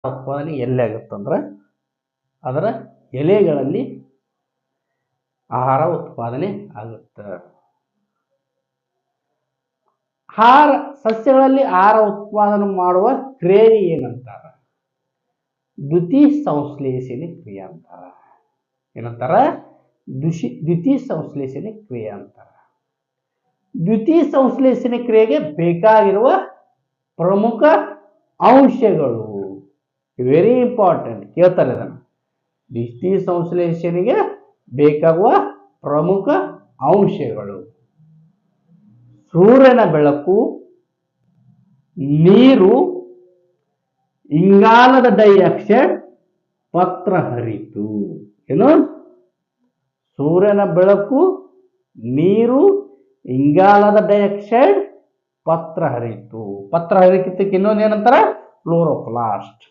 ಉತ್ಪಾದನೆ ಎಲ್ಲಿ ಆಗುತ್ತಂದ್ರೆ ಅದರ ಎಲೆಗಳಲ್ಲಿ ಆಹಾರ ಉತ್ಪಾದನೆ ಆಗುತ್ತೆ. ಸಸ್ಯಗಳಲ್ಲಿ ಆಹಾರ ಉತ್ಪಾದನೆ ಮಾಡುವ ಕ್ರಿಯೆ ಏನಂತಾರ? ದ್ಯುತಿ ಸಂಶ್ಲೇಷಣೆ ಕ್ರಿಯೆ ಅಂತಾರ. ಏನಂತಾರ? ದ್ಯುತಿ ಸಂಶ್ಲೇಷಣೆ ಕ್ರಿಯೆ ಅಂತಾರ. ದ್ಯುತಿ ಸಂಶ್ಲೇಷಣೆ ಕ್ರಿಯೆಗೆ ಬೇಕಾಗಿರುವ ಪ್ರಮುಖ ಅಂಶಗಳು ವೆರಿ ಇಂಪಾರ್ಟೆಂಟ್, ಕೇಳ್ತಾರೆ ಇದನ್ನು. ದ್ಯುತಿ ಸಂಶ್ಲೇಷಣೆಗೆ ಬೇಕಾಗುವ ಪ್ರಮುಖ ಅಂಶಗಳು: ಸೂರ್ಯನ ಬೆಳಕು, ನೀರು, ಇಂಗಾಲದ ಡೈಆಕ್ಸೈಡ್, ಪತ್ರಹರಿತು. ಏನು? ಸೂರ್ಯನ ಬೆಳಕು, ನೀರು, ಇಂಗಾಲದ ಡೈಆಕ್ಸೈಡ್, ಪತ್ರಹರಿತು. ಪತ್ರಹರಿತಕ್ಕೆ ಇನ್ನೊಂದು ಏನಂತಾರ? ಕ್ಲೋರೋಪ್ಲಾಸ್ಟ್.